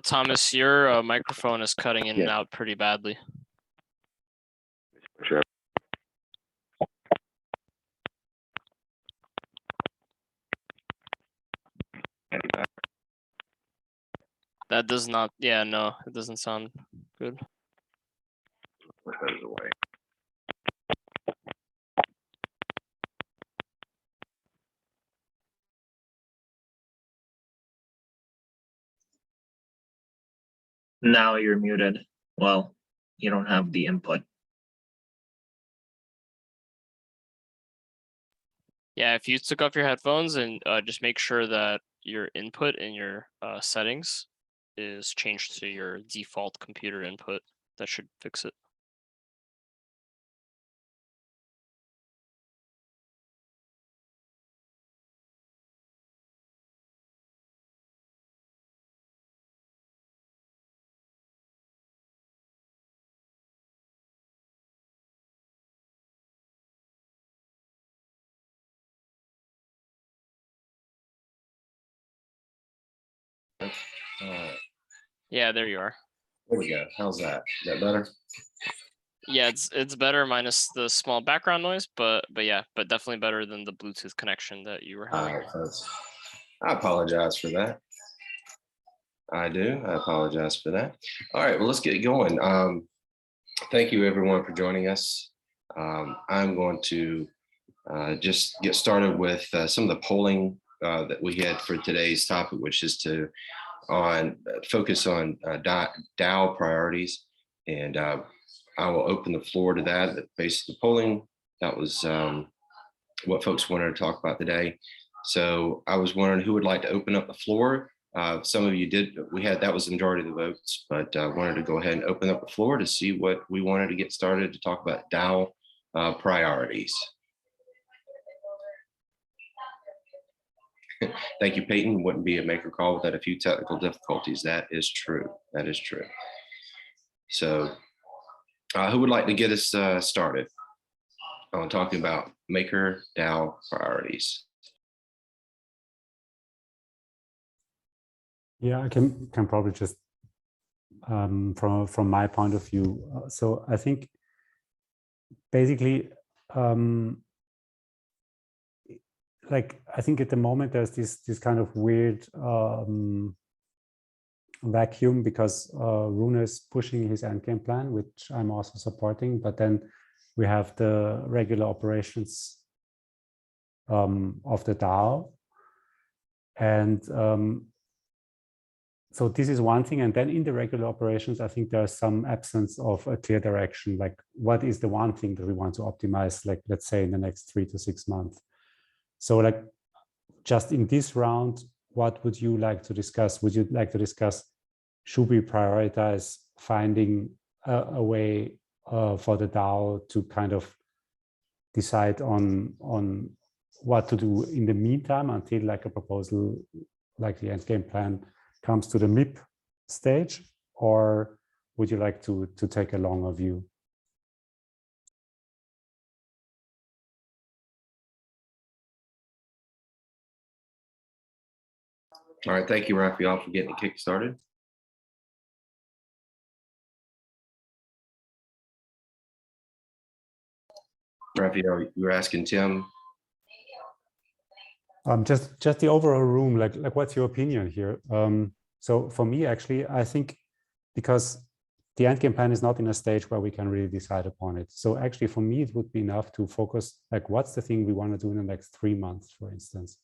Thomas, your microphone is cutting in and Yeah. out pretty badly. Sure. That does not, yeah, no, it doesn't sound good. Put those away. Now you're muted. Well, you don't have the input. Yeah, if you took off your headphones and just make sure that your input in your settings is changed to your default computer input, that should fix it. Yeah, there you are. There we go. How's that? Is that better? Yeah, it's better minus the small background noise, but definitely better than the Bluetooth connection that you were having. I apologize for that. I do. I apologize for that. All right, well, let's get going. Thank you, everyone, for joining us. I'm going to just get started with some of the polling that we had for today's topic, which is to focus on DAO priorities. And I will open the floor to that based on the polling. That was what folks wanted to talk about today. So I was wondering who would like to open up the floor. Some of you did. That was the majority of the votes, but wanted to go ahead and open up the floor to see what we wanted to get started to talk about DAO priorities. Thank you, Peyton. Wouldn't be a maker call without a few technical difficulties. That is true. That is true. So who would like to get us started on talking about MakerDAO priorities? Yeah, I can probably just from my point of view. So I think basically, like I think at the moment there's this kind of weird vacuum because Rune is pushing his endgame plan, which I'm also supporting, but then we have the regular operations of the DAO, and so this is one thing. And then in the regular operations, I think there's some absence of a clear direction. Like, what is the one thing that we want to optimize, like, let's say in the next 3 to 6 months? So like, just in this round, what would you like to discuss? Would you like to discuss, should we prioritize finding a way for the DAO to kind of decide on what to do in the meantime until like a proposal, like the endgame plan, comes to the MIP stage, or would you like to take a longer view? All right, thank you, Raphael, for getting it kick started. Raphael, you were asking Tim. Just the overall room, like what's your opinion here? So for me, actually, I think because the endgame plan is not in a stage where we can really decide upon it. So actually, for me, it would be enough to focus, like, what's the thing we want to do in the next 3 months, for instance.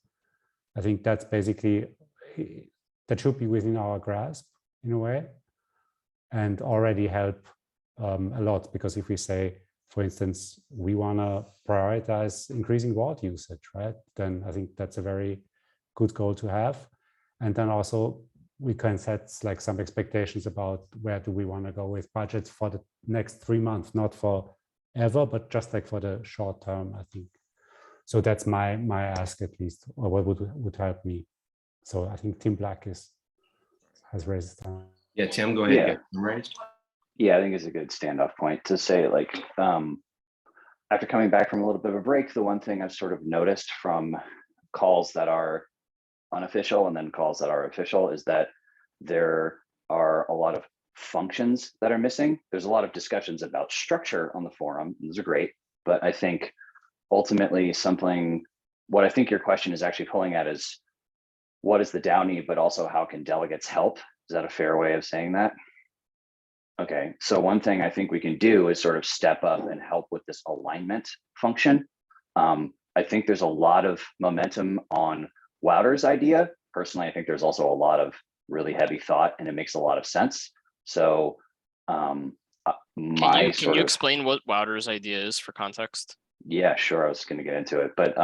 I think that's basically, that should be within our grasp in a way, and already help a lot. Because if we say, for instance, we want to prioritize increasing water usage, right? Then I think that's a very good goal to have. And then also we can set like some expectations about where do we want to go with budgets for the next 3 months, not for ever, but just like for the short term, I think. So that's my ask, at least, or what would help me. So I think Tim Black has raised his hand. Yeah, Tim, go ahead. Yeah. Get them raised. Yeah, I think it's a good standoff point to say, like, after coming back from a little bit of a break, the one thing I've sort of noticed from calls that are unofficial and then calls that are official is that there are a lot of functions that are missing. There's a lot of discussions about structure on the forum. Those are great, but I think ultimately what I think your question is actually pulling at is, what is the DAO need, but also how can delegates help? Is that a fair way of saying that? Okay, so one thing I think we can do is sort of step up and help with this alignment function. I think there's a lot of momentum on Wouter's idea. Personally, I think there's also a lot of really heavy thought, and it makes a lot of sense. So Can you explain what Wouter's idea is for context? Yeah, sure. I was going to get into it, but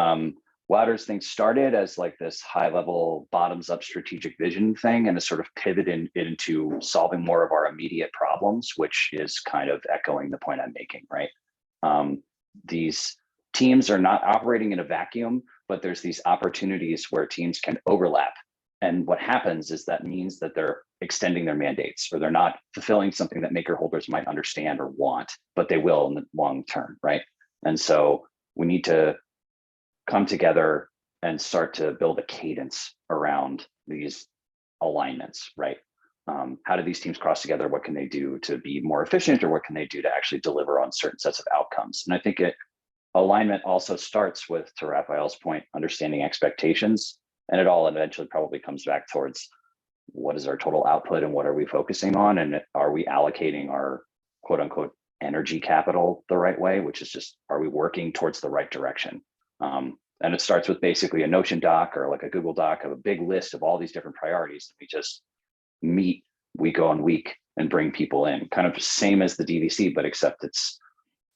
Wouter's thing started as like this high level bottoms up strategic vision thing, and has sort of pivoted into solving more of our immediate problems, which is kind of echoing the point I'm making, right? These teams are not operating in a vacuum, but there's these opportunities where teams can overlap. And what happens is that means that they're extending their mandates, or they're not fulfilling something that maker holders might understand or want, but they will in the long term, right? And so we need to come together and start to build a cadence around these alignments, right? How do these teams cross together? What can they do to be more efficient, or what can they do to actually deliver on certain sets of outcomes? And I think alignment also starts with, to Raphael's point, understanding expectations, and it all eventually probably comes back towards what is our total output and what are we focusing on, and are we allocating our quote unquote energy capital the right way, which is just, are we working towards the right direction? And it starts with basically a Notion doc or like a Google Doc of a big list of all these different priorities that we just meet week on week and bring people in, kind of same as the DVC, but except it's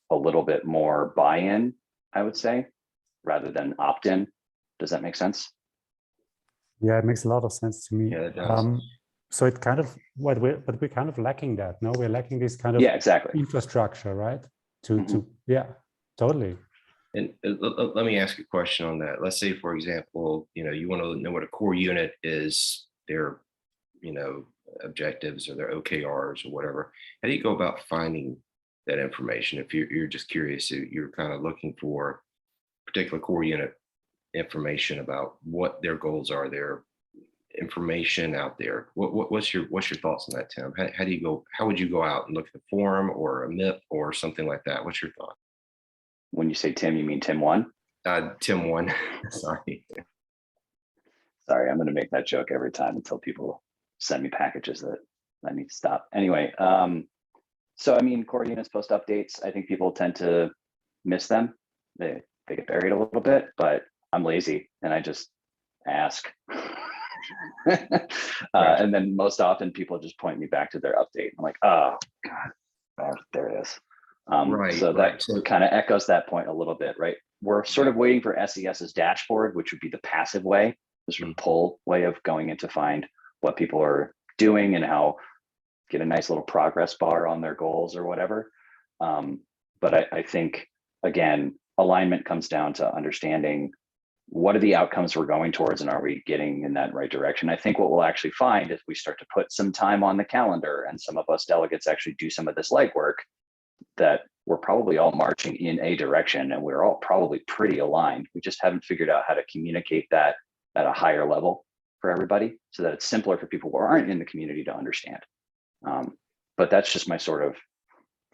a little bit more buy-in, I would say, rather than opt-in. Does that make sense? Yeah, it makes a lot of sense to me. Yeah, it does. So it kind of but we're kind of lacking that. No, we're lacking this kind of exactly infrastructure, right? Yeah, totally. And let me ask a question on that. Let's say, for example, you want to know what a core unit is, their, objectives or their OKRs or whatever. How do you go about finding that information? If you're just curious, you're kind of looking for particular core unit information about what their goals are, their information out there. What's your thoughts on that, Tim? How would you go out and look at the forum or a MIP or something like that? What's your thought? When you say Tim, you mean Tim 1? Tim 1. Sorry, I'm going to make that joke every time until people send me packages that I need to stop. Anyway, so I mean, core units post updates. I think people tend to miss them. They get buried a little bit, but I'm lazy and I just ask. And then most often people just point me back to their update. I'm like, oh God, there it is. So that kind of echoes that point a little bit, right? We're sort of waiting for SES's dashboard, which would be the passive way, the sort of pull way of going in to find what people are doing and how get a nice little progress bar on their goals or whatever. But I think, again, alignment comes down to understanding what are the outcomes we're going towards and are we getting in that right direction? I think what we'll actually find if we start to put some time on the calendar and some of us delegates actually do some of this legwork, that we're probably all marching in a direction and we're all probably pretty aligned. We just haven't figured out how to communicate that at a higher level for everybody so that it's simpler for people who aren't in the community to understand. But that's just my sort of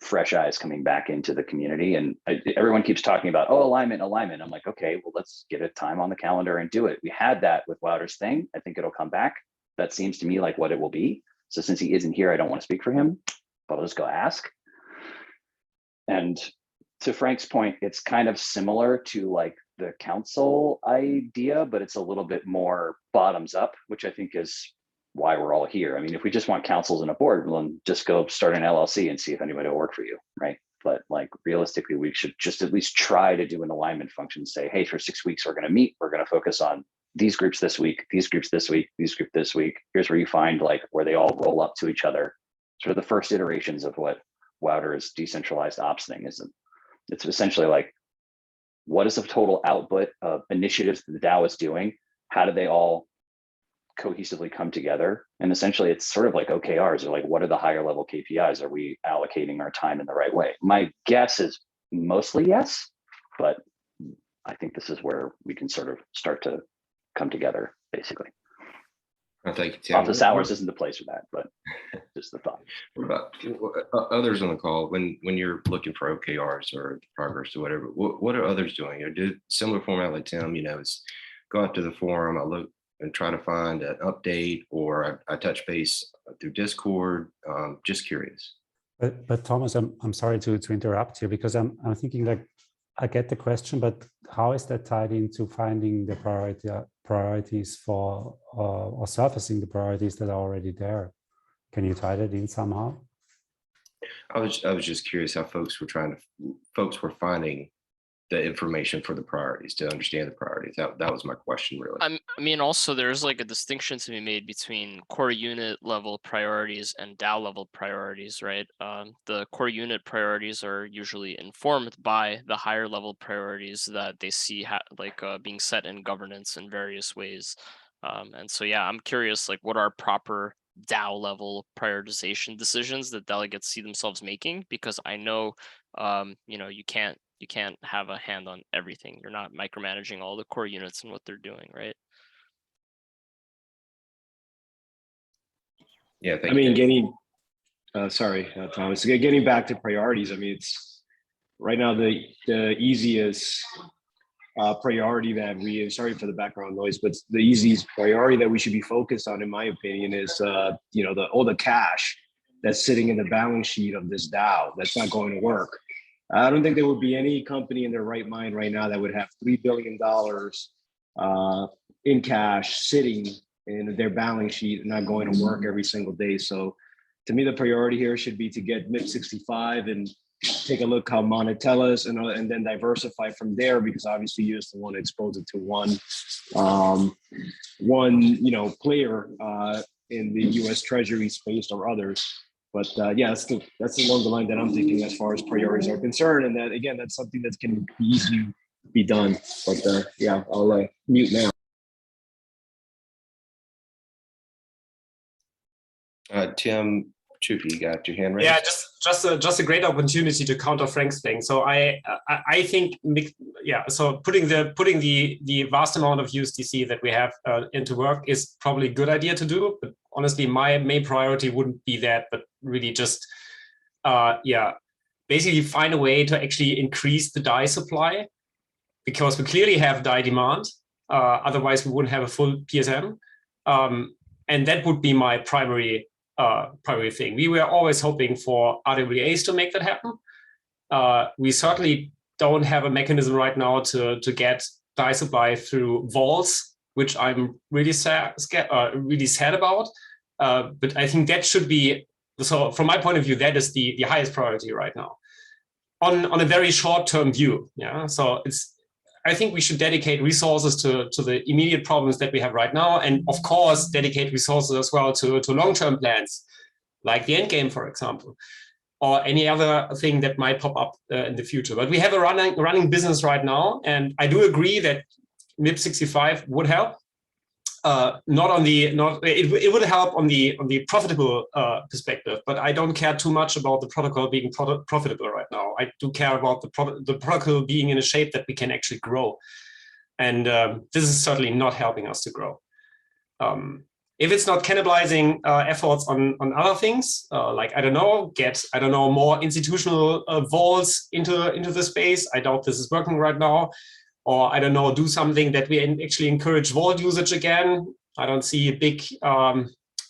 fresh eyes coming back into the community. And everyone keeps talking about, alignment. I'm like, okay, well, let's get a time on the calendar and do it. We had that with Wouter's thing. I think it'll come back. That seems to me like what it will be. So since he isn't here, I don't want to speak for him, but I'll just go ask. And to Frank's point, it's kind of similar to like the council idea, but it's a little bit more bottoms up, which I think is why we're all here. I mean, if we just want councils and a board, well, then just go start an LLC and see if anybody will work for you, right? But like realistically, we should just at least try to do an alignment function, say, hey, for 6 weeks, we're going to meet, we're going to focus on these groups this week, these groups this week, these groups this week. Here's where you find like where they all roll up to each other. Sort of the first iterations of what Wouter's decentralized ops thing is. It's essentially like, what is the total output of initiatives that the DAO is doing? How do they all cohesively come together? And essentially it's sort of like OKRs, or like, what are the higher level KPIs? Are we allocating our time in the right way? My guess is mostly yes, but I think this is where we can sort of start to come together, basically. Thank you, Tim. Office hours isn't the place for that, but just the thought. What about others on the call? When you're looking for OKRs or progress or whatever, what are others doing? Or do similar format like Tim? Is go out to the forum, I look and try to find an update, or I touch base through Discord. Just curious. But Thomas, I'm sorry to interrupt here, because I'm thinking, like, I get the question, but how is that tied into finding the priorities for or surfacing the priorities that are already there? Can you tie that in somehow? I was just curious how folks were finding the information for the priorities, to understand the priorities. That was my question, really. I mean, also there's like a distinction to be made between core unit level priorities and DAO level priorities, right? The core unit priorities are usually informed by the higher level priorities that they see being set in governance in various ways. And so, yeah, I'm curious, like, what are proper DAO level prioritization decisions that delegates see themselves making? Because I know, you can't have a hand on everything. You're not micromanaging all the core units and what they're doing, right? Yeah, I mean, Thomas, getting back to priorities. I mean, it's right now the easiest priority that sorry for the background noise, but the easiest priority that we should be focused on, in my opinion, is all the cash that's sitting in the balance sheet of this DAO that's not going to work. I don't think there would be any company in their right mind right now that would have $3 billion in cash sitting in their balance sheet and not going to work every single day. So to me, the priority here should be to get MIP 65 and take a look how Monetellus and then diversify from there, because obviously you just don't want to expose it to one player in the US Treasury space or others. But yeah, that's along the line that I'm thinking as far as priorities are concerned. And that, again, that's something that can easily be done. But yeah, I'll mute now. Tim Chupi, you got your hand raised? Yeah, just a great opportunity to counter Frank's thing. So I think, yeah, so putting the vast amount of USDC that we have into work is probably a good idea to do. But honestly, my main priority wouldn't be that, but really just basically find a way to actually increase the DAI supply, because we clearly have DAI demand. Otherwise, we wouldn't have a full PSM, and that would be my primary thing. We were always hoping for RWAs to make that happen. We certainly don't have a mechanism right now to get DAI supply through vaults, which I'm really sad about. But I think that should be, so from my point of view, that is the highest priority right now on a very short-term view. Yeah, so I think we should dedicate resources to the immediate problems that we have right now, and of course dedicate resources as well to long-term plans, like the end game, for example, or any other thing that might pop up in the future. But we have a running business right now, and I do agree that MIP 65 would help. It would help on the profitable perspective, but I don't care too much about the protocol being profitable right now. I do care about the protocol being in a shape that we can actually grow, and this is certainly not helping us to grow. If it's not cannibalizing efforts on other things, like I don't know, more institutional vaults into the space. I doubt this is working right now. Or I don't know, do something that we actually encourage vault usage again. I don't see a big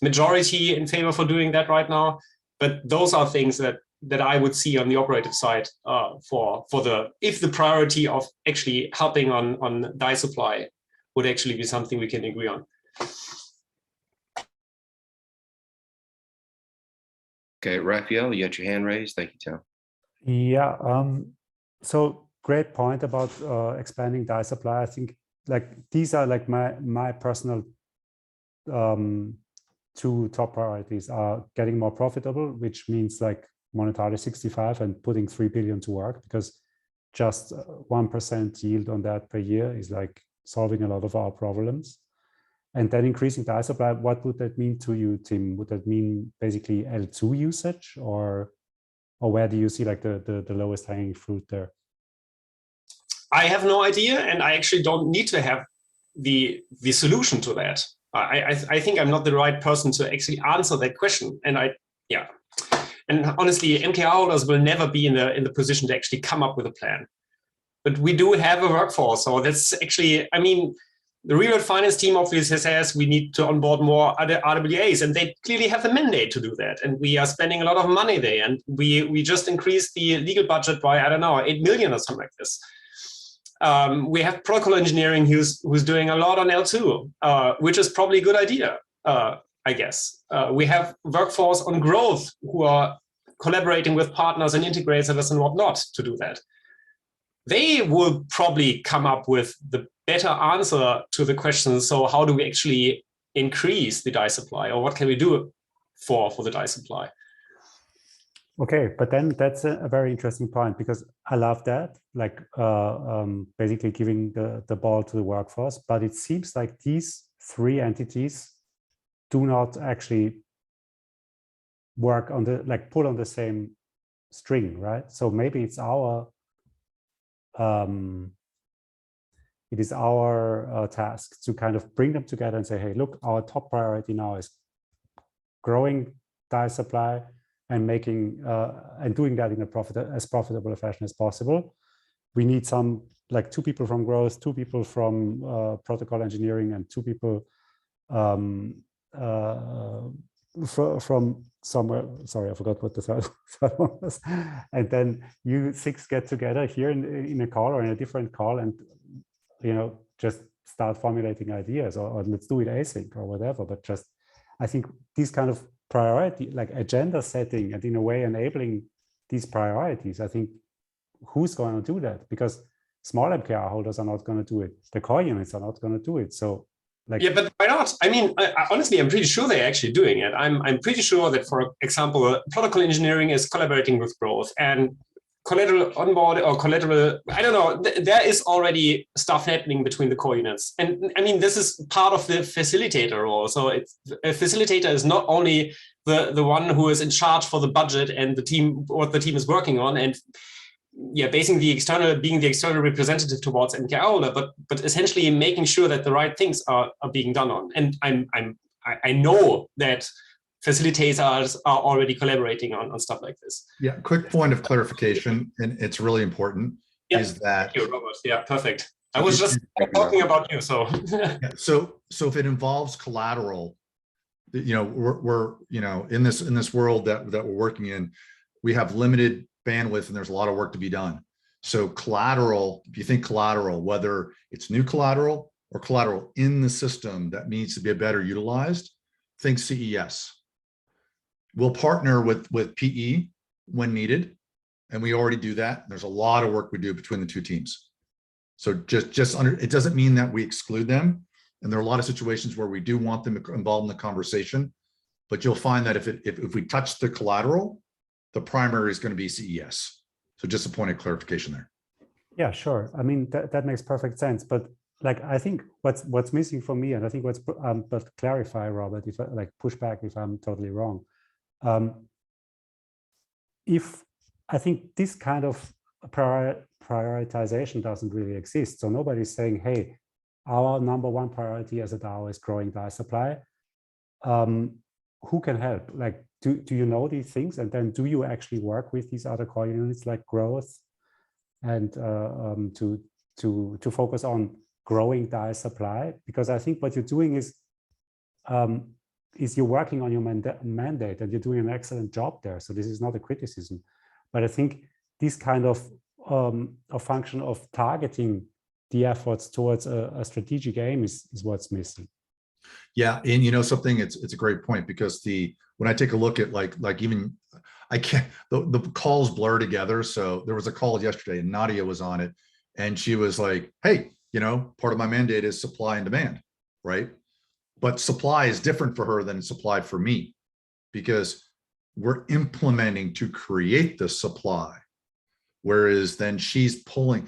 majority in favor for doing that right now. But those are things that I would see on the operative side if the priority of actually helping on DAI supply would actually be something we can agree on. Okay, Raphael, you got your hand raised. Thank you, Tim. Yeah. So great point about expanding DAI supply. I think like these are like my personal two top priorities are getting more profitable, which means like monetary 65 and putting 3 billion to work, because just 1% yield on that per year is like solving a lot of our problems. And then increasing DAI supply, what would that mean to you, Tim? Would that mean basically L2 usage, or where do you see like the lowest hanging fruit there? I have no idea, and I actually don't need to have the solution to that. I think I'm not the right person to actually answer that question. And and honestly, MKR holders will never be in the position to actually come up with a plan. But we do have a workforce, so that's actually, I mean, the real finance team obviously says we need to onboard more other RWAs, and they clearly have the mandate to do that. And we are spending a lot of money there, and we just increased the legal budget by, I don't know, 8 million or something like this. We have protocol engineering who's doing a lot on L2, which is probably a good idea, I guess. We have workforce on growth who are collaborating with partners and integrators and whatnot to do that. They will probably come up with the better answer to the question. So how do we actually increase the DAI supply, or what can we do for the DAI supply? Okay, but then that's a very interesting point, because I love that, like basically giving the ball to the workforce. But it seems like these three entities do not actually work on the, like, pull on the same string, right? So maybe it's our task to kind of bring them together and say, hey, look, our top priority now is growing DAI supply and making and doing that in as profitable a fashion as possible. We need some, like, 2 people from growth, 2 people from protocol engineering, and 2 people from somewhere. Sorry, I forgot what the third one was. And then you 6 get together here in a call or in a different call, and just start formulating ideas, or let's do it async or whatever. But just, I think these kind of priority, like agenda setting, and in a way enabling these priorities, I think, who's going to do that? Because small MKR holders are not going to do it. The core units are not going to do it. So, like, yeah, but why not? I mean, honestly, I'm pretty sure they're actually doing it. I'm pretty sure that, for example, protocol engineering is collaborating with growth, and collateral onboard or collateral, I don't know, there is already stuff happening between the core units. And I mean, this is part of the facilitator role. So it's, a facilitator is not only the one who is in charge for the budget and the team, what the team is working on, and being the external representative towards MKR holder, but essentially making sure that the right things are being done on. And I know that facilitators are already collaborating on stuff like this. Yeah, quick point of clarification, and it's really important, is that— Thank you, Robert. Yeah, perfect. I was just talking about you, so. So if it involves collateral, we're in this world that we're working in, we have limited bandwidth and there's a lot of work to be done. So collateral, if you think collateral, whether it's new collateral or collateral in the system that needs to be better utilized, think CES. We'll partner with PE when needed, and we already do that. There's a lot of work we do between the 2 teams. So it doesn't mean that we exclude them. And there are a lot of situations where we do want them involved in the conversation, but you'll find that if we touch the collateral, the primary is going to be CES. So just a point of clarification there. Yeah, sure. I mean, that makes perfect sense. But like, I think what's missing for me, and I think but clarify, Robert, if I push back if I'm totally wrong. If I think this kind of prioritization doesn't really exist. So nobody's saying, hey, our #1 priority as a DAO is growing DAI supply. Who can help? Like, do you know these things? And then do you actually work with these other core units like growth and to focus on growing DAI supply? Because I think what you're doing is you're working on your mandate, and you're doing an excellent job there. So this is not a criticism, but I think this kind of a function of targeting the efforts towards a strategic aim is what's missing. Yeah, and something, it's a great point, because when I take a look at like even I can't, the calls blur together. So there was a call yesterday and Nadia was on it, and she was like, hey, part of my mandate is supply and demand, right? But supply is different for her than supply for me, because we're implementing to create the supply. Whereas then she's pulling,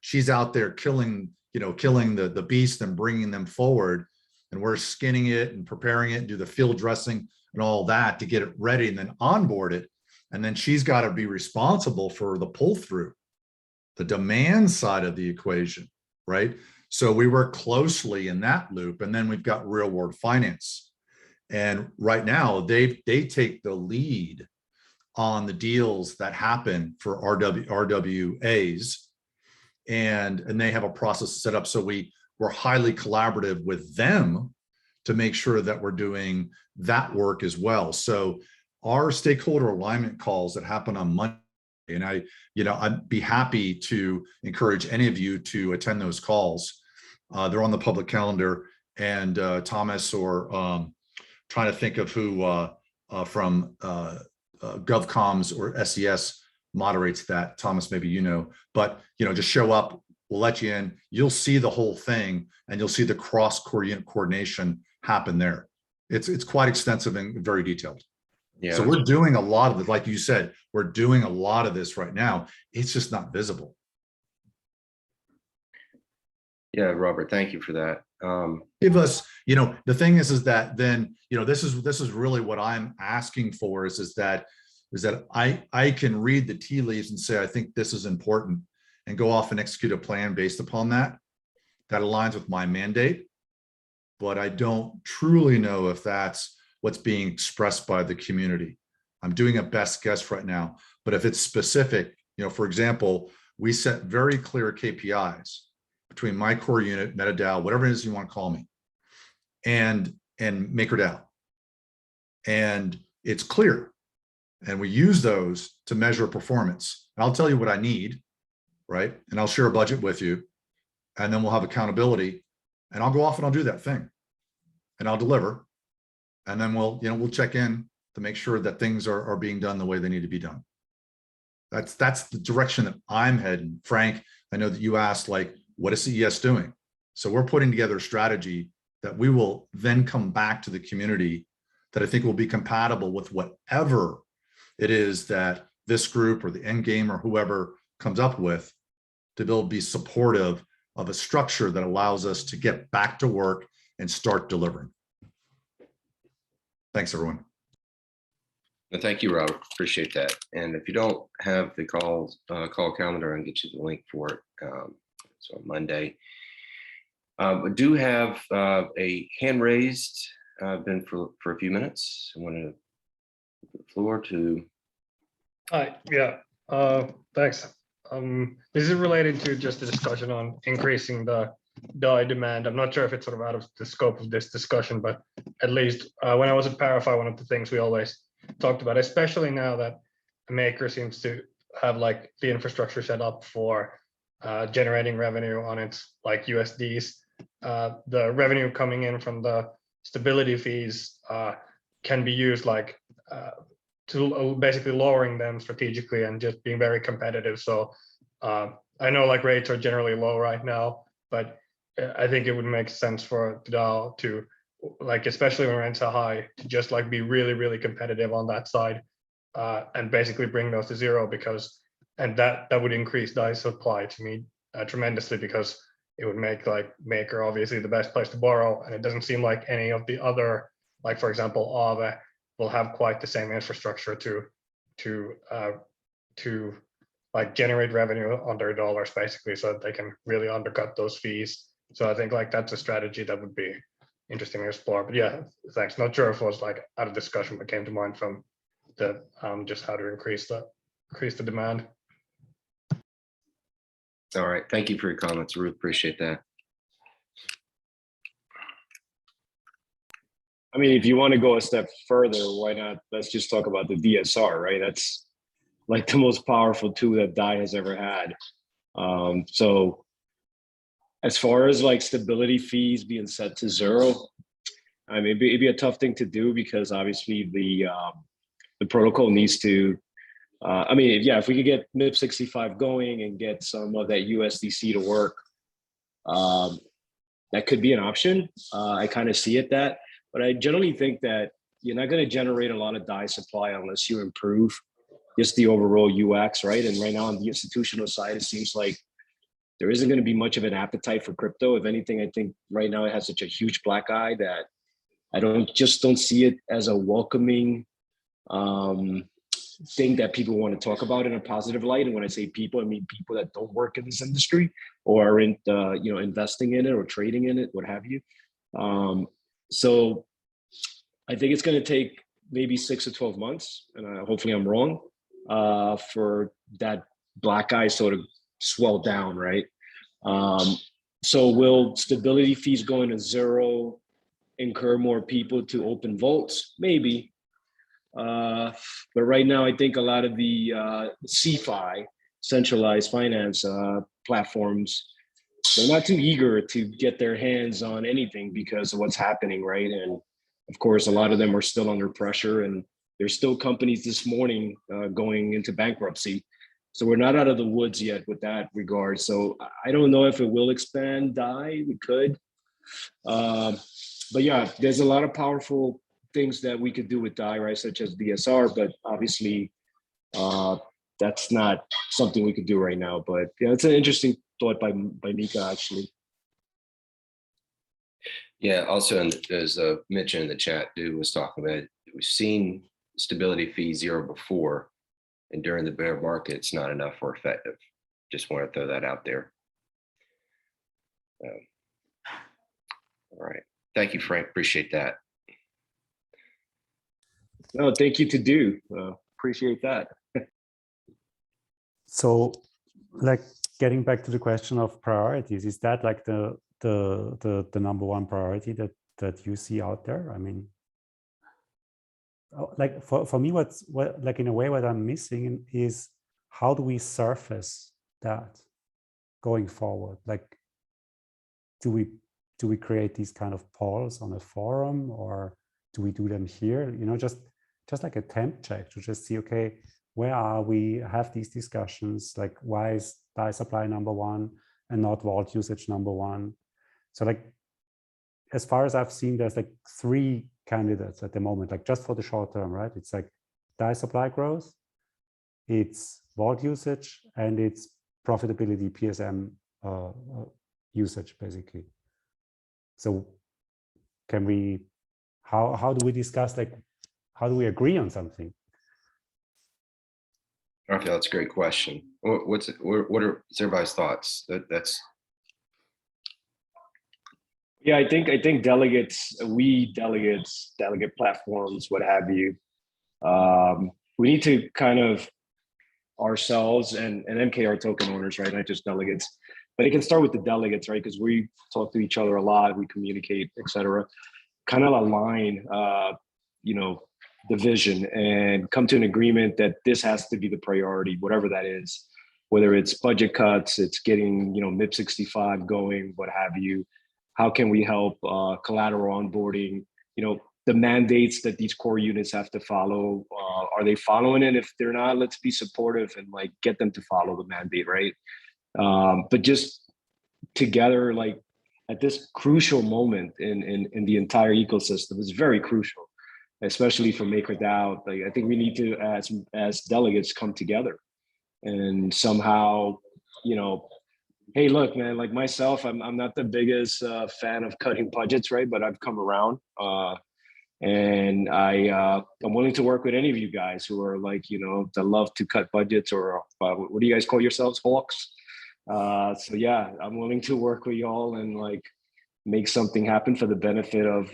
she's out there killing the beast and bringing them forward. And we're skinning it and preparing it and do the field dressing and all that to get it ready and then onboard it. And then she's got to be responsible for the pull through, the demand side of the equation, right? So we work closely in that loop. And then we've got real world finance. And right now they take the lead on the deals that happen for RWAs. And they have a process set up. So we're highly collaborative with them to make sure that we're doing that work as well. So our stakeholder alignment calls that happen on Monday, and I'd be happy to encourage any of you to attend those calls. They're on the public calendar, and Thomas, or trying to think of who from GovComms or SES moderates that. Thomas, maybe you know, but just show up. We'll let you in. You'll see the whole thing, and you'll see the cross coordination happen there. It's quite extensive and very detailed. Yeah. So we're doing a lot of it, like you said. We're doing a lot of this right now. It's just not visible. Yeah, Robert, thank you for that. Give us, the thing is that then, this is really what I'm asking for is that I can read the tea leaves and say, I think this is important, and go off and execute a plan based upon that aligns with my mandate. But I don't truly know if that's what's being expressed by the community. I'm doing a best guess right now, but if it's specific, for example, we set very clear KPIs between my core unit, MetaDAO, whatever it is you want to call me, and MakerDAO. And it's clear. And we use those to measure performance. And I'll tell you what I need, right? And I'll share a budget with you. And then we'll have accountability. And I'll go off and I'll do that thing. And I'll deliver. And then we'll check in to make sure that things are being done the way they need to be done. That's the direction that I'm heading. Frank, I know that you asked, what is CES doing? So we're putting together a strategy that we will then come back to the community that I think will be compatible with whatever it is that this group or the end game or whoever comes up with, to be supportive of a structure that allows us to get back to work and start delivering. Thanks, everyone. And thank you, Robert. Appreciate that. And if you don't have the call calendar, I can get you the link for it. So Monday. We do have a hand raised, been for a few minutes. I want to give the floor to. Hi, yeah, thanks. This is related to just the discussion on increasing the DAI demand. I'm not sure if it's sort of out of the scope of this discussion, but at least when I was at Parify, one of the things we always talked about, especially now that Maker seems to have the infrastructure set up for generating revenue on its USDs, the revenue coming in from the stability fees can be used to basically lowering them strategically and just being very competitive. So I know rates are generally low right now, but I think it would make sense for the DAO to especially when rents are high, to just be really, really competitive on that side and basically bring those to zero, and that would increase DAI supply to me tremendously, because it would make Maker obviously the best place to borrow, and it doesn't seem like any of the other, for example, Aave will have quite the same infrastructure to generate revenue on their dollars, basically, so that they can really undercut those fees. So I think that's a strategy that would be interesting to explore. But yeah, thanks. Not sure if it was out of discussion, but came to mind from the just how to increase the demand. All right, thank you for your comments. Really appreciate that. I mean, if you want to go a step further, why not? Let's just talk about the DSR, right? That's the most powerful tool that DAI has ever had. So as far as stability fees being set to zero, I mean, it'd be a tough thing to do, because obviously the protocol needs to, if we could get MIP 65 going and get some of that USDC to work, that could be an option. I kind of see it that. But I generally think that you're not going to generate a lot of DAI supply unless you improve just the overall UX, right? And right now on the institutional side, it seems like there isn't going to be much of an appetite for crypto. If anything, I think right now it has such a huge black eye that I don't see it as a welcoming thing that people want to talk about in a positive light. And when I say people, I mean people that don't work in this industry or aren't, investing in it or trading in it, what have you. So I think it's going to take maybe 6 to 12 months, and hopefully I'm wrong, for that black eye sort of swell down, right? So will stability fees go into zero, incur more people to open vaults? Maybe. But right now, I think a lot of the CFI, centralized finance platforms, they're not too eager to get their hands on anything because of what's happening, right? And of course, a lot of them are still under pressure, and there's still companies this morning going into bankruptcy. So we're not out of the woods yet with that regard. So I don't know if it will expand DAI. We could. But yeah, there's a lot of powerful things that we could do with DAI, right? Such as DSR, but obviously that's not something we could do right now. But yeah, it's an interesting thought by Mika, actually. Yeah, also, as mentioned in the chat, dude was talking about, we've seen stability fee zero before, and during the bear market, it's not enough or effective. Just want to throw that out there. All right. Thank you, Frank. Appreciate that. No, thank you to do. Appreciate that. So, like, getting back to the question of priorities, is that like the number one priority that you see out there? I mean, like for me, what like in a way what I'm missing is how do we surface that going forward? Like, do we create these kind of polls on a forum, or do we do them here? You know, just like a temp check to just see, okay, where are we? Have these discussions, like why is DAI supply number one and not vault usage number one? So like, as far as I've seen, there's like 3 candidates at the moment, like just for the short term, right? It's like DAI supply growth, it's vault usage, and it's profitability PSM usage, basically. So can we, how do we discuss, like, how do we agree on something? Raphael, that's a great question. What are everybody's thoughts? That's. Yeah, I think delegates, delegate platforms, what have you, we need to kind of ourselves and MKR token owners, right? Not just delegates, but it can start with the delegates, right? Because we talk to each other a lot, we communicate, etc. Kind of align, the vision and come to an agreement that this has to be the priority, whatever that is, whether it's budget cuts, it's getting, MIP 65 going, what have you. How can we help collateral onboarding? The mandates that these core units have to follow. Are they following it? If they're not, let's be supportive and like get them to follow the mandate, right? But just together, like at this crucial moment in the entire ecosystem, is very crucial, especially for MakerDAO. Like I think we need to, as delegates, come together and somehow, hey, look, man, like myself, I'm not the biggest fan of cutting budgets, right? But I've come around, and I'm willing to work with any of you guys who are like, that love to cut budgets, or what do you guys call yourselves, hawks? So yeah, I'm willing to work with y'all and like make something happen for the benefit of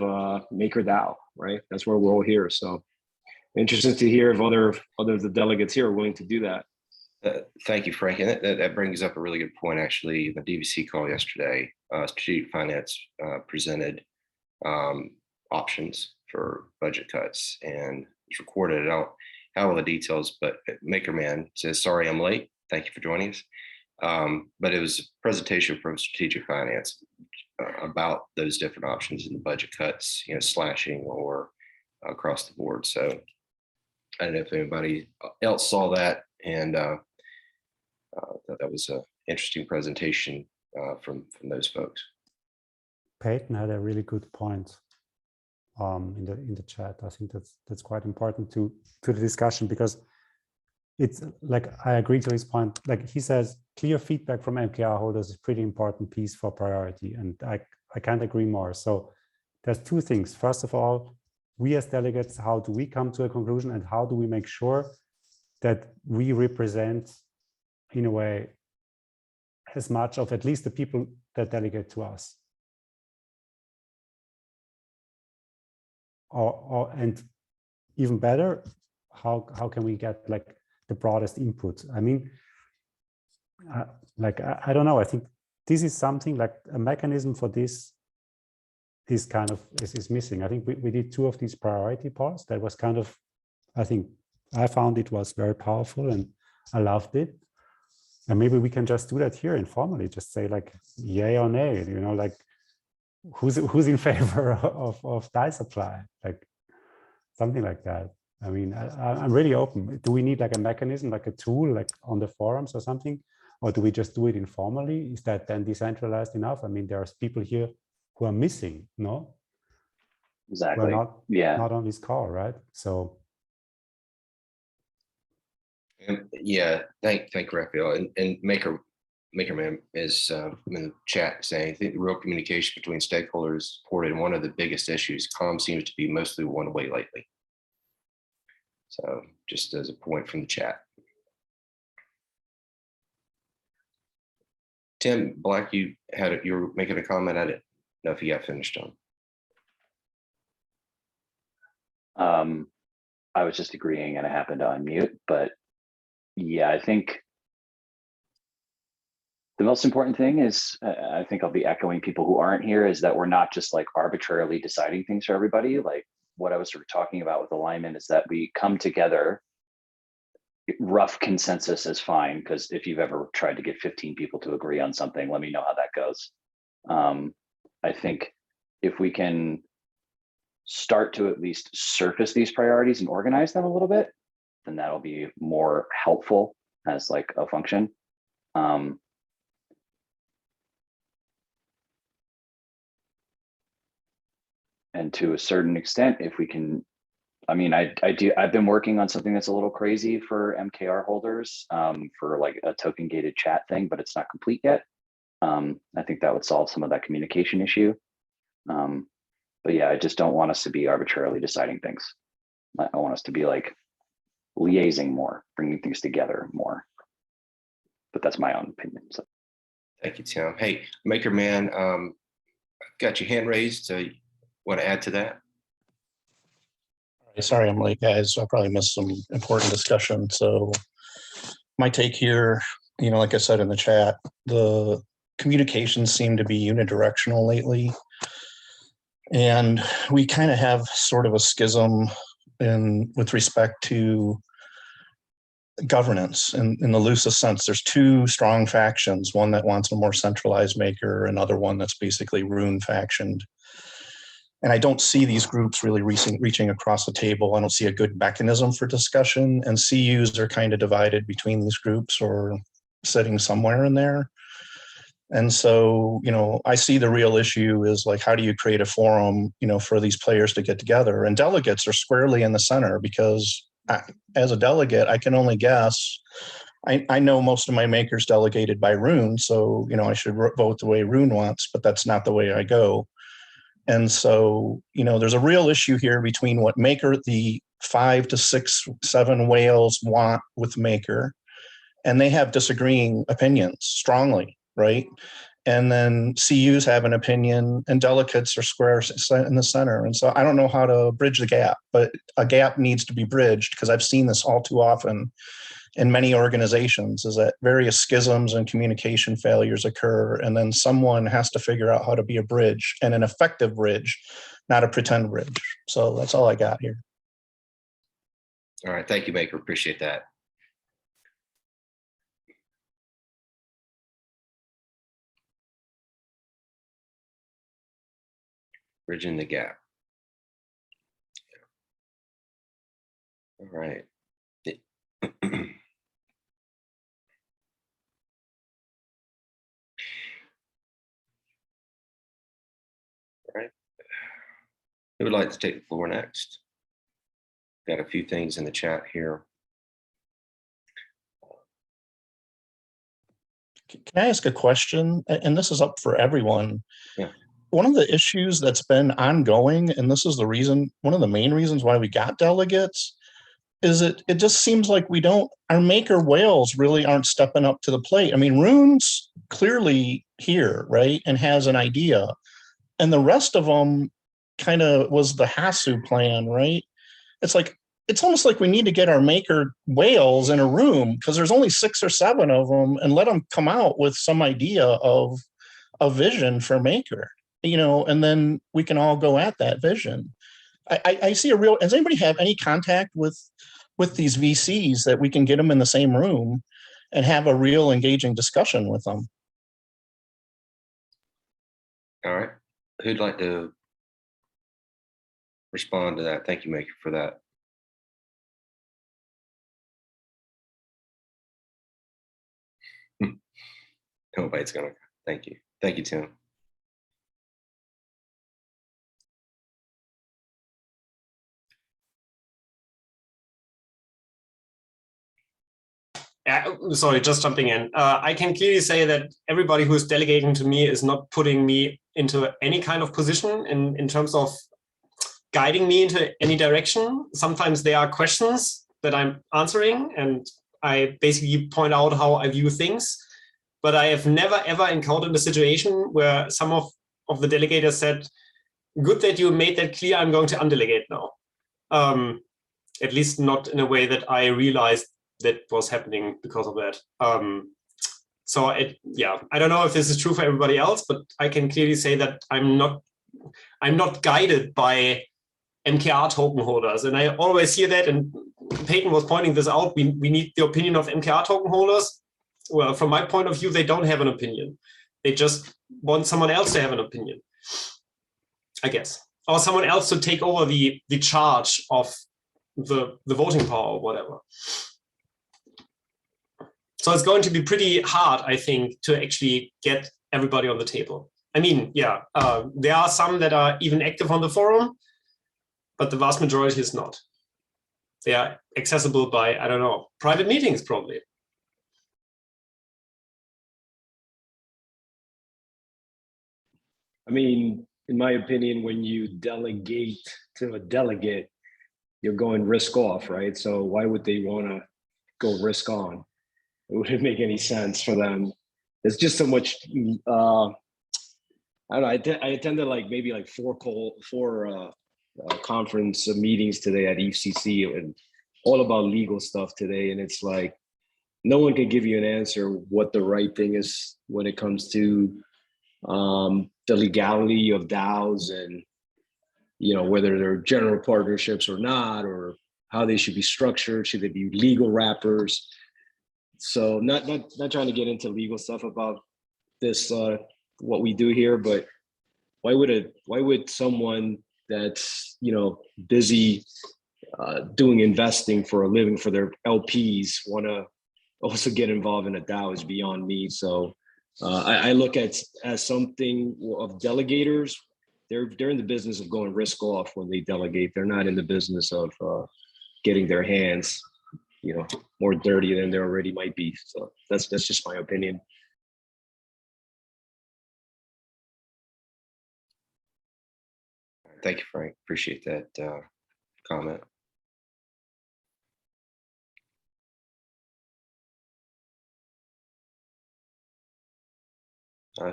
MakerDAO, right? That's where we're all here. So interesting to hear if other of the delegates here are willing to do that. Thank you, Frank. And that brings up a really good point, actually. The DVC call yesterday, Strategic Finance presented options for budget cuts, and it's recorded. I don't have all the details, but Makerman says, sorry, I'm late. Thank you for joining us. But it was a presentation from Strategic Finance about those different options in the budget cuts, slashing or across the board. So I don't know if anybody else saw that, and that was an interesting presentation from those folks. Peyton had a really good point in the chat. I think that's quite important to the discussion, because it's like, I agree to his point. Like he says, clear feedback from MKR holders is a pretty important piece for priority, and I can't agree more. So there's 2 things. First of all, we as delegates, how do we come to a conclusion, and how do we make sure that we represent, in a way, as much of at least the people that delegate to us. And even better, how can we get like the broadest input? I mean, I don't know. I think this is something like a mechanism for this is kind of is missing. I think we did 2 of these priority pods. That was kind of, I think I found it was very powerful and I loved it. And maybe we can just do that here informally, just say like yay or nay, you know, like who's in favor of DAI supply, like something like that. I mean, I'm really open. Do we need like a mechanism, like a tool, like on the forums or something? Or do we just do it informally? Is that then decentralized enough? I mean, there's people here who are missing, no? Exactly. Not on this call, right? So. Yeah, thank Raphael. And MakerMan is in the chat saying, I think the real communication between stakeholders is important. One of the biggest issues, comm seems to be mostly one way lately. So just as a point from the chat. Tim Black, you were making a comment. I didn't know if you got finished on. I was just agreeing and I happened to unmute, but yeah, I think the most important thing is, I think I'll be echoing people who aren't here, is that we're not just like arbitrarily deciding things for everybody. Like what I was sort of talking about with alignment is that we come together. Rough consensus is fine, because if you've ever tried to get 15 people to agree on something, let me know how that goes. I think if we can start to at least surface these priorities and organize them a little bit, then that'll be more helpful as like a function. And to a certain extent, if we can, I mean, I've been working on something that's a little crazy for MKR holders, for like a token gated chat thing, but it's not complete yet. I think that would solve some of that communication issue. But yeah, I just don't want us to be arbitrarily deciding things. I want us to be like liaising more, bringing things together more. But that's my own opinion. So. Thank you, Tim. Hey, MakerMan, got your hand raised. Want to add to that? Sorry, I'm late, guys. I probably missed some important discussion. So my take here, like I said in the chat, the communications seem to be unidirectional lately. And we kind of have sort of a schism with respect to governance. In the loosest sense, there's 2 strong factions, one that wants a more centralized maker, another one that's basically Rune factioned. And I don't see these groups really reaching across the table. I don't see a good mechanism for discussion, and CUs are kind of divided between these groups or sitting somewhere in there. And so, I see the real issue is like, how do you create a forum, for these players to get together? And delegates are squarely in the center, because as a delegate, I can only guess. I know most of my makers delegated by Rune, so, I should vote the way Rune wants, but that's not the way I go. And so, there's a real issue here between what Maker, the 5 to 6, 7 whales want with Maker, and they have disagreeing opinions strongly, right? And then CUs have an opinion and delegates are square in the center. And so I don't know how to bridge the gap, but a gap needs to be bridged, because I've seen this all too often in many organizations, is that various schisms and communication failures occur, and then someone has to figure out how to be a bridge, and an effective bridge, not a pretend bridge. So that's all I got here. All right, thank you, Maker. Appreciate that. Bridging the gap. All right. All right. Who would like to take the floor next? Got a few things in the chat here. Can I ask a question? And this is up for everyone. Yeah. One of the issues that's been ongoing, and this is the reason, one of the main reasons why we got delegates, is it just seems like our maker whales really aren't stepping up to the plate. I mean, Rune's clearly here, right? And has an idea. And the rest of them kind of was the Hasu plan, right? It's almost like we need to get our maker whales in a room because there's only 6 or 7 of them, and let them come out with some idea of a vision for maker, and then we can all go at that vision. I see does anybody have any contact with these VCs that we can get them in the same room and have a real engaging discussion with them? All right. Who'd like to respond to that? Thank you, Maker, for that. Nobody's gonna. Thank you. Thank you, Tim. Sorry, just jumping in. I can clearly say that everybody who's delegating to me is not putting me into any kind of position in terms of guiding me into any direction. Sometimes there are questions that I'm answering, and I basically point out how I view things. But I have never, ever encountered a situation where some of the delegators said, good that you made that clear, I'm going to undelegate now. At least not in a way that I realized that was happening because of that. So I don't know if this is true for everybody else, but I can clearly say that I'm not guided by MKR token holders. And I always hear that, and Peyton was pointing this out, we need the opinion of MKR token holders. Well, from my point of view, they don't have an opinion. They just want someone else to have an opinion, I guess. Or someone else to take over the charge of the voting power or whatever. So it's going to be pretty hard, I think, to actually get everybody on the table. I mean, there are some that are even active on the forum, but the vast majority is not. They are accessible by, I don't know, private meetings probably. I mean, in my opinion, when you delegate to a delegate, you're going risk off, right? So why would they want to go risk on? It wouldn't make any sense for them. There's just so much. I don't know. I attended maybe four conference meetings today at EFCC, and all about legal stuff today. And it's like no one can give you an answer what the right thing is when it comes to the legality of DAOs and whether they're general partnerships or not, or how they should be structured. Should they be legal wrappers? So not trying to get into legal stuff about this, what we do here, but why would someone that's busy doing investing for a living for their LPs want to also get involved in a DAO is beyond me. So I look at as something of delegators. They're in the business of going risk off when they delegate. They're not in the business of getting their hands more dirty than they already might be. So that's just my opinion. Thank you, Frank. Appreciate that comment.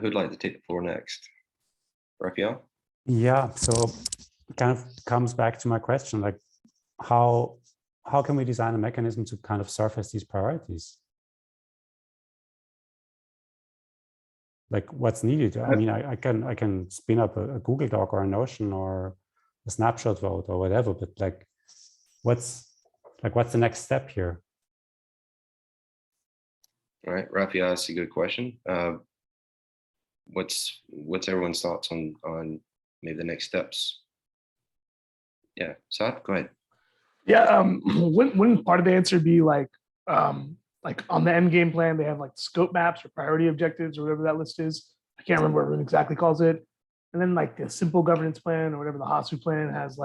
Who'd like to take the floor next? Raphael? Yeah, so it kind of comes back to my question, like how can we design a mechanism to kind of surface these priorities? Like what's needed? I mean, I can spin up a Google Doc or a Notion or a snapshot vote or whatever, but like what's the next step here? All right, Raphael, that's a good question. What's everyone's thoughts on maybe the next steps? Yeah, Saad, go ahead. Yeah, wouldn't part of the answer be like on the end game plan, they have like scope maps or priority objectives or whatever that list is. I can't remember what it exactly calls it. And then like the simple governance plan or whatever the Hasu plan has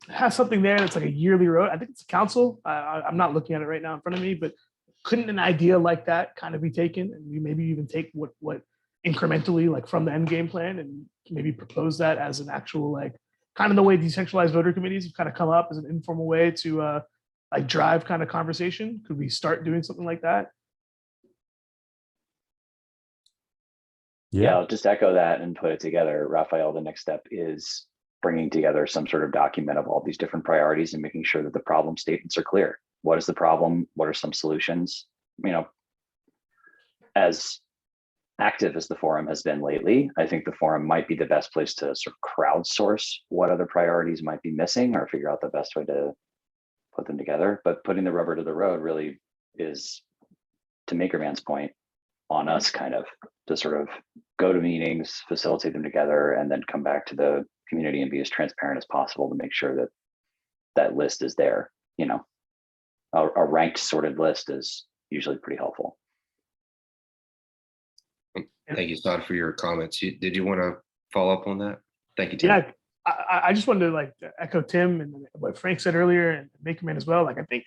has something there that's like a yearly road. I think it's a council. I'm not looking at it right now in front of me, but couldn't an idea like that kind of be taken and you maybe even take what incrementally like from the end game plan and maybe propose that as an actual like kind of the way decentralized voter committees have kind of come up as an informal way to like drive kind of conversation? Could we start doing something like that? Yeah, I'll just echo that and put it together. Raphael, the next step is bringing together some sort of document of all these different priorities and making sure that the problem statements are clear. What is the problem? What are some solutions? You know, as active as the forum has been lately, I think the forum might be the best place to sort of crowdsource what other priorities might be missing or figure out the best way to put them together. But putting the rubber to the road really is, to Makerman's point, on us kind of to sort of go to meetings, facilitate them together, and then come back to the community and be as transparent as possible to make sure that that list is there. You know, a ranked sorted list is usually pretty helpful. Thank you, Todd, for your comments. Did you want to follow up on that? Thank you, Tim. Yeah, I just wanted to like echo Tim and what Frank said earlier and Makerman as well. Like, I think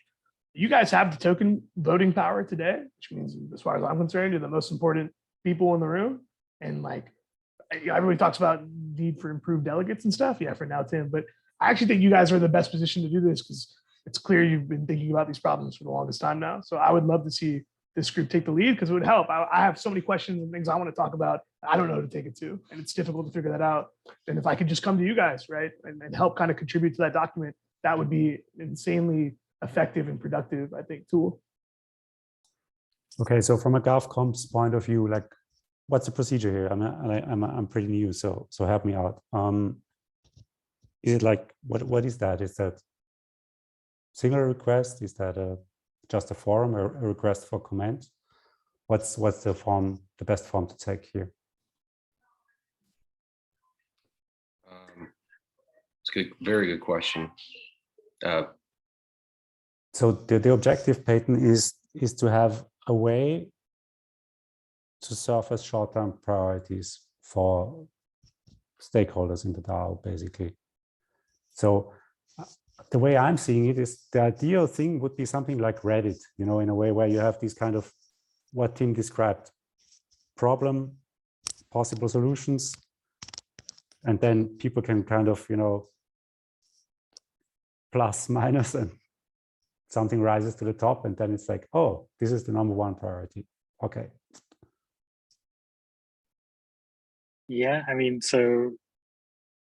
you guys have the token voting power today, which means, as far as I'm concerned, you're the most important people in the room. And like, everybody talks about need for improved delegates and stuff. Yeah, for now, Tim. But I actually think you guys are in the best position to do this because it's clear you've been thinking about these problems for the longest time now. So I would love to see this group take the lead because it would help. I have so many questions and things I want to talk about. I don't know who to take it to, and it's difficult to figure that out. And if I could just come to you guys, right, and help kind of contribute to that document, that would be insanely effective and productive, I think, tool. Okay, so from a GovComp's point of view, like, what's the procedure here? I'm pretty new, so help me out. Is it like what is that? Is that single request? Is that just a forum or a request for comment? What's the form, the best form to take here? It's good, very good question. So the objective, Peyton, is to have a way to surface short-term priorities for stakeholders in the DAO, basically. So the way I'm seeing it is the ideal thing would be something like Reddit, you know, in a way where you have these kind of what Tim described, problem, possible solutions, and then people can kind of, you know, plus, minus, and something rises to the top, and then it's like, oh, this is the #1 priority. Okay. Yeah, I mean, so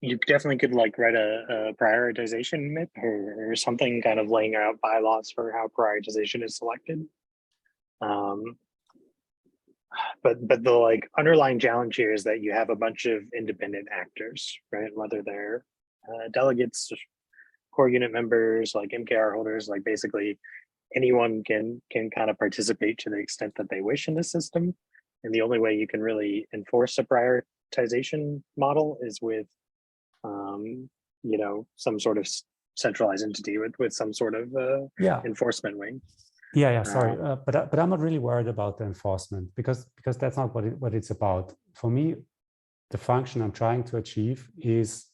you definitely could like write a prioritization MIP or something, kind of laying out bylaws for how prioritization is selected. But the like underlying challenge here is that you have a bunch of independent actors, right? Whether they're delegates, core unit members, like MKR holders, like basically anyone can kind of participate to the extent that they wish in the system. And the only way you can really enforce a prioritization model is with you know, some sort of centralized entity with some sort of enforcement wing. Yeah, sorry, but I'm not really worried about the enforcement because that's not what it's about. For me, the function I'm trying to achieve is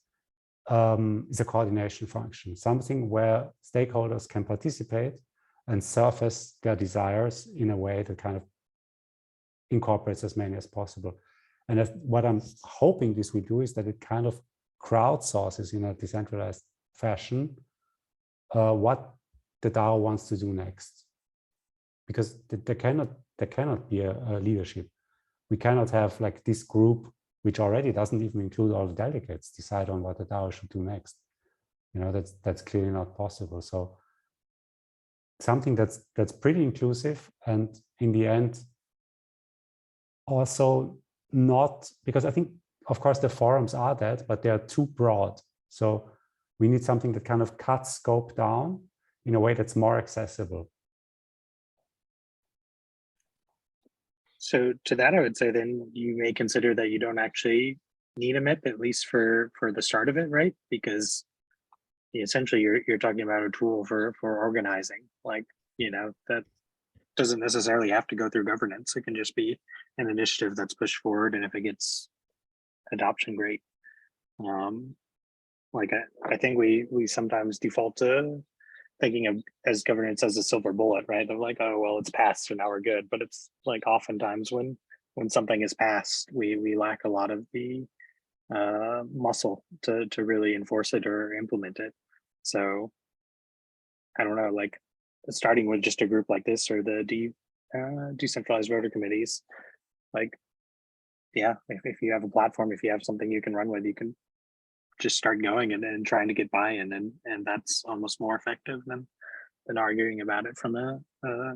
a coordination function, something where stakeholders can participate and surface their desires in a way that kind of incorporates as many as possible. And what I'm hoping this will do is that it kind of crowdsources in a decentralized fashion what the DAO wants to do next. Because there cannot be a leadership. We cannot have like this group, which already doesn't even include all the delegates, decide on what the DAO should do next. You know, that's clearly not possible. So something that's pretty inclusive, and in the end, also not, because I think, of course, the forums are that, but they are too broad. So we need something that kind of cuts scope down in a way that's more accessible. So to that, I would say then you may consider that you don't actually need a MIP, at least for the start of it, right? Because essentially you're talking about a tool for organizing. Like, you know, that doesn't necessarily have to go through governance. It can just be an initiative that's pushed forward, and if it gets adoption, great. Like I think we sometimes default to thinking of as governance as a silver bullet, right? Of like, oh well, it's passed, so now we're good. But it's like oftentimes when something is passed, we lack a lot of the muscle to really enforce it or implement it. So I don't know, like starting with just a group like this or the decentralized voter committees, like, yeah, if you have a platform, if you have something you can run with, you can just start going and trying to get buy-in, and that's almost more effective than arguing about it from a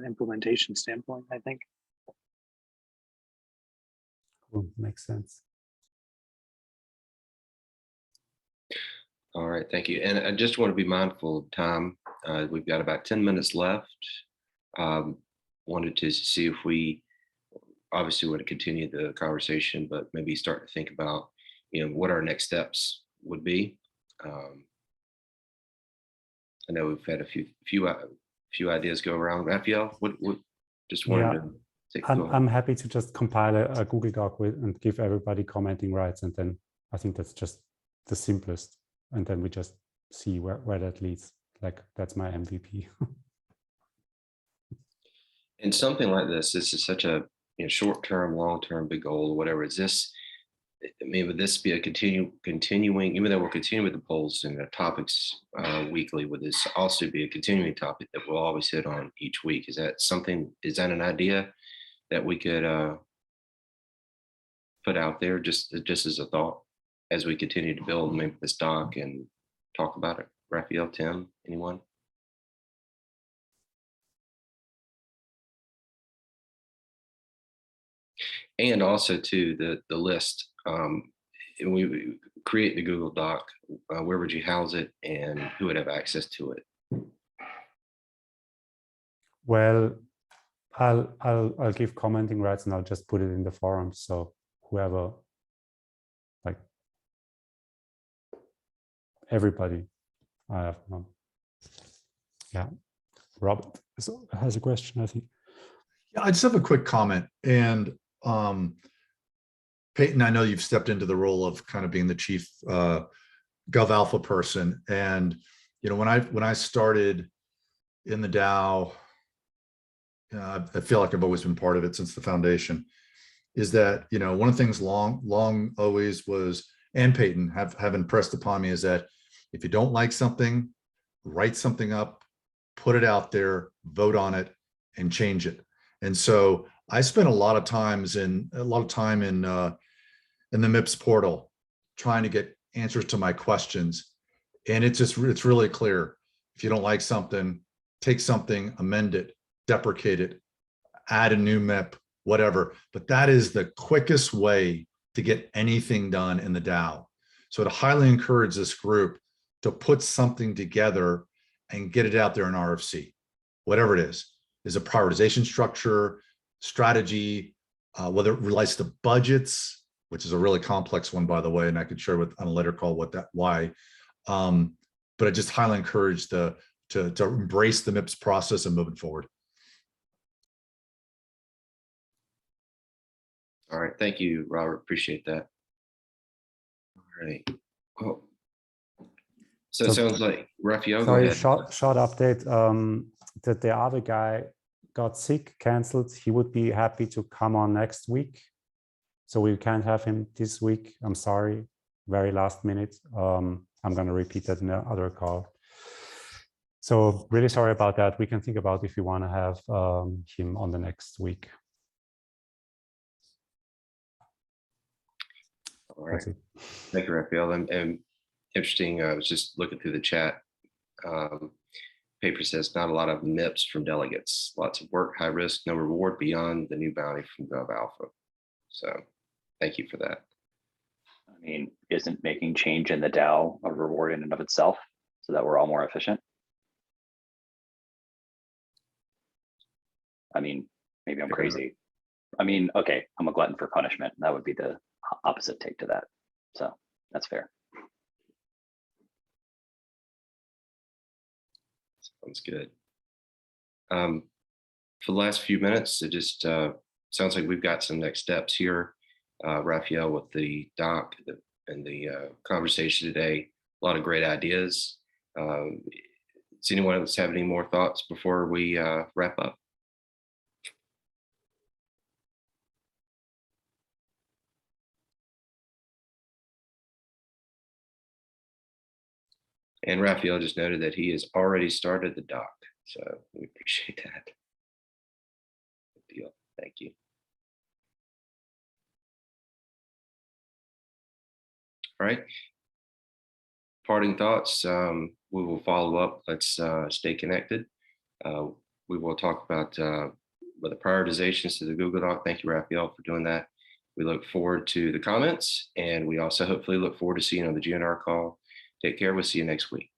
implementation standpoint, I think. Cool. Makes sense. All right, thank you. And I just want to be mindful of time. We've got about 10 minutes left. Wanted to see if we obviously want to continue the conversation, but maybe start to think about, what our next steps would be. I know we've had a few ideas go around. Raphael, what just wanted to take. I'm happy to just compile a Google Doc and give everybody commenting rights, and then I think that's just the simplest. And then we just see where that leads. Like, that's my MVP. And something like this is such a short-term, long-term, big goal, or whatever. Is this? I mean, would this be a continuing? Even though we're continuing with the polls and the topics weekly, would this also be a continuing topic that we'll always hit on each week? Is that something? Is that an idea that we could put out there, just as a thought, as we continue to build maybe this doc and talk about it? Raphael, Tim, anyone? And also to the list, and we create the Google Doc, where would you house it and who would have access to it? Well, I'll give commenting rights, and I'll just put it in the forum. So whoever, like everybody, I have one. Yeah, Robert has a question, I think. Yeah, I just have a quick comment. And Peyton, I know you've stepped into the role of kind of being the chief Gov Alpha person. And, when I started in the DAO, I feel like I've always been part of it since the foundation, is that, one of the things long always was, and Peyton have impressed upon me, is that if you don't like something, write something up, put it out there, vote on it, and change it. And so I spent a lot of time in the MIPS portal trying to get answers to my questions. And it's really clear. If you don't like something, take something, amend it, deprecate it, add a new MIP, whatever. But that is the quickest way to get anything done in the DAO. So to highly encourage this group to put something together and get it out there in RFC, whatever it is a prioritization structure, strategy, whether it relates to budgets, which is a really complex one, by the way, and I could share on a later call why. But I just highly encourage to embrace the MIPS process and moving forward. All right, thank you, Robert. Appreciate that. All right. Oh. So it sounds like Raphael. Sorry, short update. That the other guy got sick, canceled. He would be happy to come on next week. So we can't have him this week. I'm sorry, very last minute. I'm going to repeat that in the other call. So really sorry about that. We can think about if we want to have him on the next week. All right. Thank you, Raphael. And interesting, I was just looking through the chat. Paper says not a lot of MIPS from delegates. Lots of work, high risk, no reward beyond the new bounty from Gov Alpha. So thank you for that. I mean, isn't making change in the DAO a reward in and of itself so that we're all more efficient? I mean, maybe I'm crazy. I mean, okay, I'm a glutton for punishment. That would be the opposite take to that. So that's fair. Sounds good. For the last few minutes, it just sounds like we've got some next steps here, Raphael, with the doc and the conversation today. A lot of great ideas. Does anyone else have any more thoughts before we wrap up? And Raphael just noted that he has already started the doc. So we appreciate that. Good deal. Thank you. All right. Parting thoughts. We will follow up. Let's stay connected. We will talk about the prioritizations to the Google Doc. Thank you, Raphael, for doing that. We look forward to the comments, and we also hopefully look forward to seeing you on the GNR call. Take care. We'll see you next week.